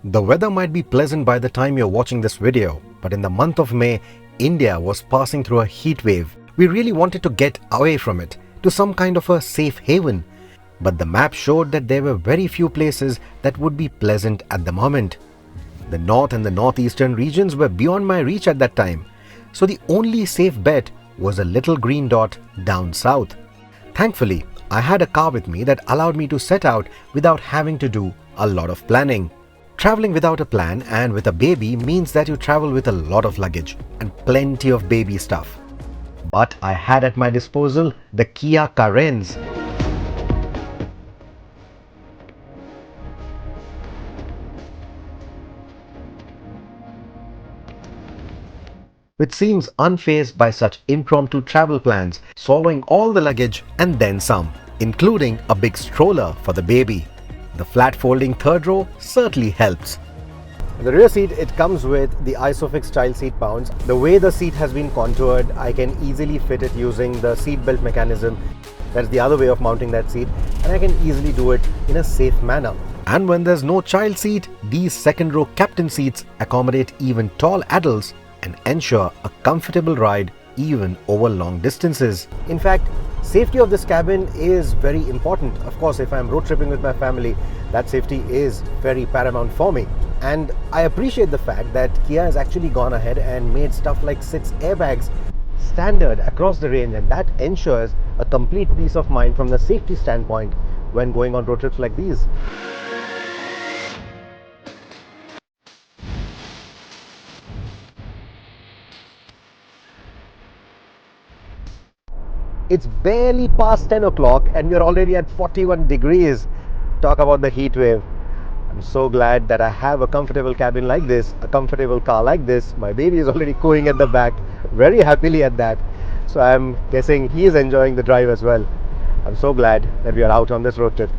The weather might be pleasant by the time you're watching this video, but in the month of May, India was passing through a heat wave. We really wanted to get away from it, to some kind of a safe haven. But the map showed that there were very few places that would be pleasant at the moment. The north and the northeastern regions were beyond my reach at that time, so the only safe bet was a little green dot down south. Thankfully, I had a car with me that allowed me to set out without having to do a lot of planning. Traveling without a plan and with a baby means that you travel with a lot of luggage and plenty of baby stuff. But I had at my disposal the Kia Carens. Which seems unfazed by such impromptu travel plans, swallowing all the luggage and then some, including a big stroller for the baby. The flat folding third row certainly helps. The rear seat, it comes with the Isofix child seat mounts. The way the seat has been contoured, I can easily fit it using the seat belt mechanism. That's the other way of mounting that seat, and I can easily do it in a safe manner. And when there's no child seat, these second row captain seats accommodate even tall adults and ensure a comfortable ride even over long distances. In fact, safety of this cabin is very important. Of course, if I'm road tripping with my family, that safety is very paramount for me. And I appreciate the fact that Kia has actually gone ahead and made stuff like 6 airbags standard across the range, and that ensures a complete peace of mind from the safety standpoint when going on road trips like these. It's barely past 10 o'clock and we're already at 41 degrees. Talk about the heat wave. I'm so glad that I have a comfortable cabin like this, a comfortable car like this. My baby is already cooing at the back, very happily at that. So I'm guessing he is enjoying the drive as well. I'm so glad that we are out on this road trip.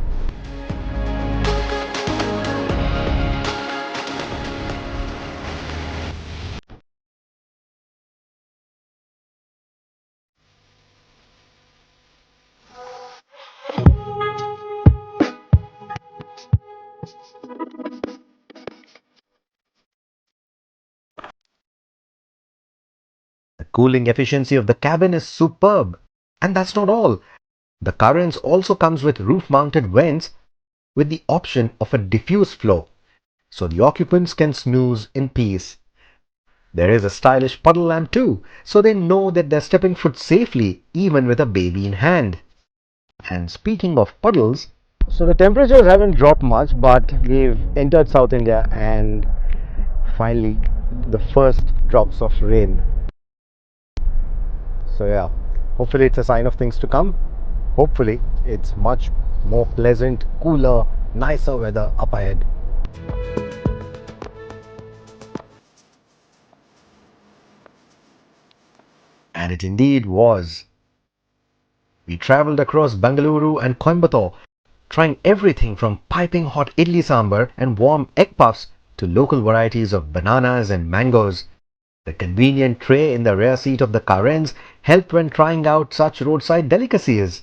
The cooling efficiency of the cabin is superb. And that's not all. The Carens also comes with roof-mounted vents with the option of a diffuse flow, so the occupants can snooze in peace. There is a stylish puddle lamp too, so they know that they're stepping foot safely even with a baby in hand. And speaking of puddles, so the temperatures haven't dropped much, but we've entered South India and finally the first drops of rain. So yeah, hopefully it's a sign of things to come. Hopefully it's much more pleasant, cooler, nicer weather up ahead. And it indeed was. We travelled across Bengaluru and Coimbatore, trying everything from piping hot idli sambar and warm egg puffs to local varieties of bananas and mangoes. The convenient tray in the rear seat of the Carens helped when trying out such roadside delicacies.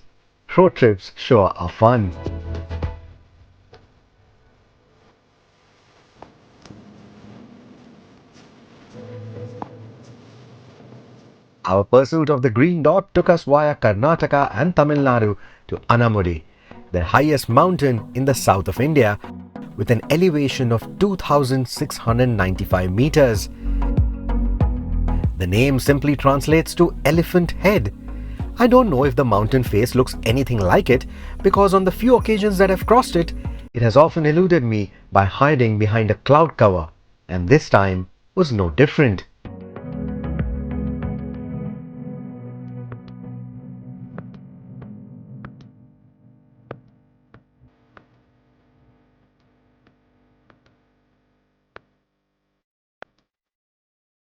Road trips sure are fun. Our pursuit of the green dot took us via Karnataka and Tamil Nadu to Anamudi, the highest mountain in the south of India, with an elevation of 2,695 meters. The name simply translates to elephant head. I don't know if the mountain face looks anything like it, because on the few occasions that I've crossed it, it has often eluded me by hiding behind a cloud cover, and this time was no different.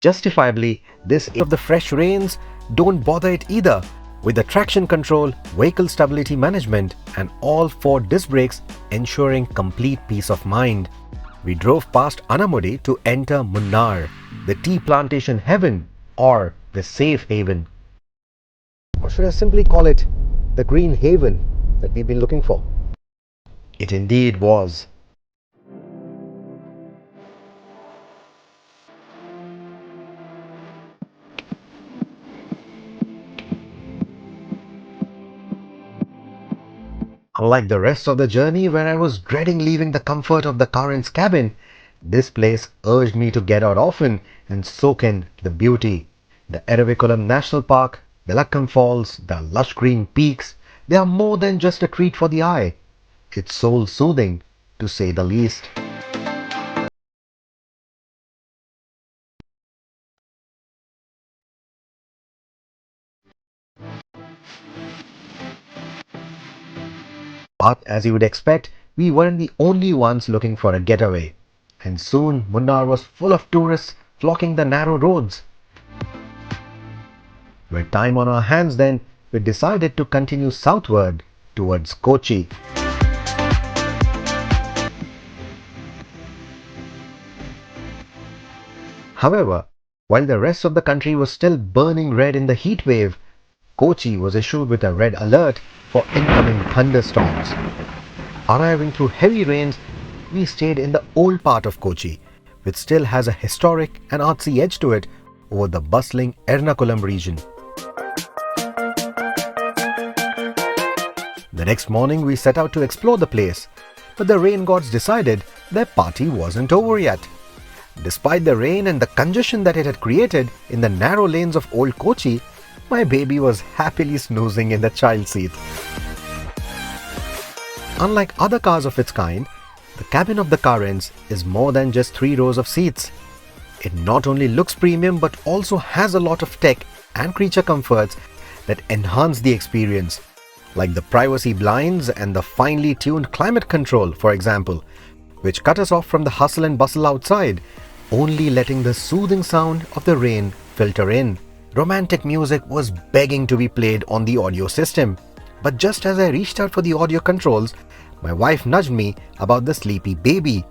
Justifiably, this of the fresh rains don't bother it either, with the traction control, vehicle stability management and all 4 disc brakes ensuring complete peace of mind. We drove past Anamudi to enter Munnar, the tea plantation heaven or the safe haven. Or should I simply call it the green haven that we've been looking for? It indeed was. Unlike the rest of the journey where I was dreading leaving the comfort of the Carens cabin, this place urged me to get out often and soak in the beauty. The Eraviculam National Park, Belakam Falls, the lush green peaks, they are more than just a treat for the eye. It's soul soothing, to say the least. But as you would expect, we weren't the only ones looking for a getaway. And soon Munnar was full of tourists flocking the narrow roads. With time on our hands then, we decided to continue southward towards Kochi. However, while the rest of the country was still burning red in the heat wave, Kochi was issued with a red alert for incoming thunderstorms. Arriving through heavy rains, we stayed in the old part of Kochi, which still has a historic and artsy edge to it over the bustling Ernakulam region. The next morning we set out to explore the place, but the rain gods decided their party wasn't over yet. Despite the rain and the congestion that it had created in the narrow lanes of old Kochi, my baby was happily snoozing in the child seat. Unlike other cars of its kind, the cabin of the Carens is more than just 3 rows of seats. It not only looks premium but also has a lot of tech and creature comforts that enhance the experience, like the privacy blinds and the finely tuned climate control, for example, which cut us off from the hustle and bustle outside, only letting the soothing sound of the rain filter in. Romantic music was begging to be played on the audio system, but just as I reached out for the audio controls, my wife nudged me about the sleepy baby.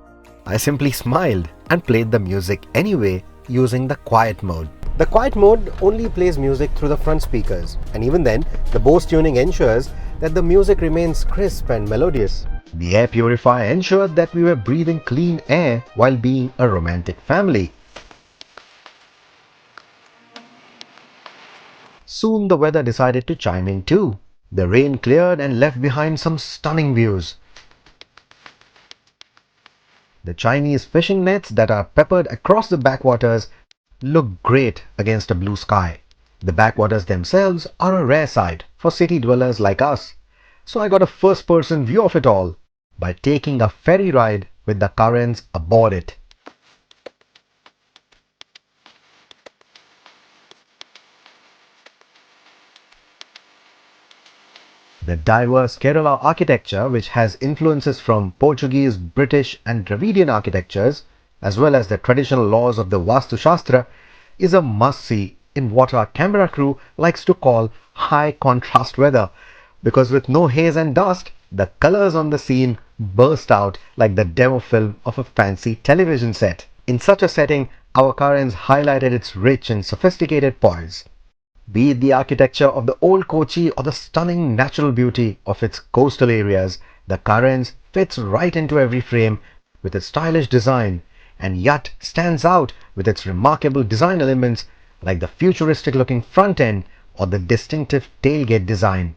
I simply smiled and played the music anyway using the quiet mode. The quiet mode only plays music through the front speakers, and even then, the Bose tuning ensures that the music remains crisp and melodious. The air purifier ensured that we were breathing clean air while being a romantic family. Soon the weather decided to chime in too. The rain cleared and left behind some stunning views. The Chinese fishing nets that are peppered across the backwaters look great against a blue sky. The backwaters themselves are a rare sight for city dwellers like us, so I got a first-person view of it all by taking a ferry ride with the Carens aboard it. The diverse Kerala architecture, which has influences from Portuguese, British and Dravidian architectures, as well as the traditional laws of the Vastu Shastra, is a must-see in what our camera crew likes to call high contrast weather, because with no haze and dust, the colors on the scene burst out like the demo film of a fancy television set. In such a setting, our Carens highlighted its rich and sophisticated poise. Be it the architecture of the old Kochi or the stunning natural beauty of its coastal areas, the Carens fits right into every frame with its stylish design, and yet stands out with its remarkable design elements like the futuristic looking front end or the distinctive tailgate design.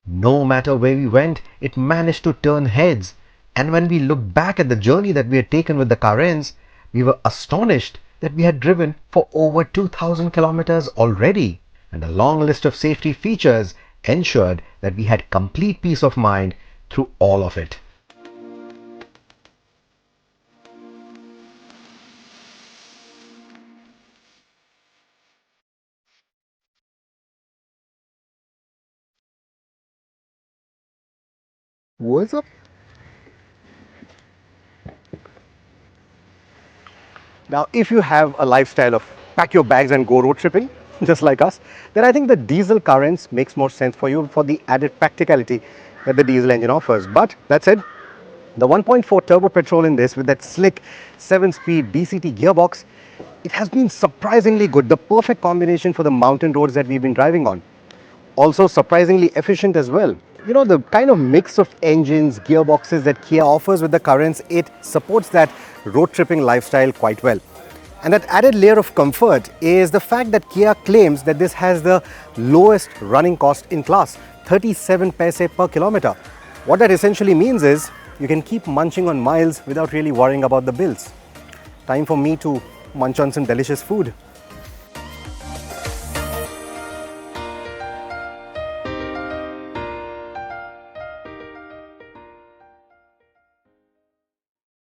No matter where we went, it managed to turn heads, and when we looked back at the journey that we had taken with the Carens, we were astonished that we had driven for over 2,000 kilometers already, and a long list of safety features ensured that we had complete peace of mind through all of it. What's up? Now, if you have a lifestyle of pack your bags and go road tripping, just like us, then I think the diesel Carens makes more sense for you for the added practicality that the diesel engine offers. But that said, the 1.4 turbo petrol in this with that slick 7-speed DCT gearbox, it has been surprisingly good, the perfect combination for the mountain roads that we've been driving on. Also surprisingly efficient as well. You know, the kind of mix of engines, gearboxes that Kia offers with the Carens, it supports that road tripping lifestyle quite well. And that added layer of comfort is the fact that Kia claims that this has the lowest running cost in class, 37 paise per kilometer. What that essentially means is you can keep munching on miles without really worrying about the bills. Time for me to munch on some delicious food.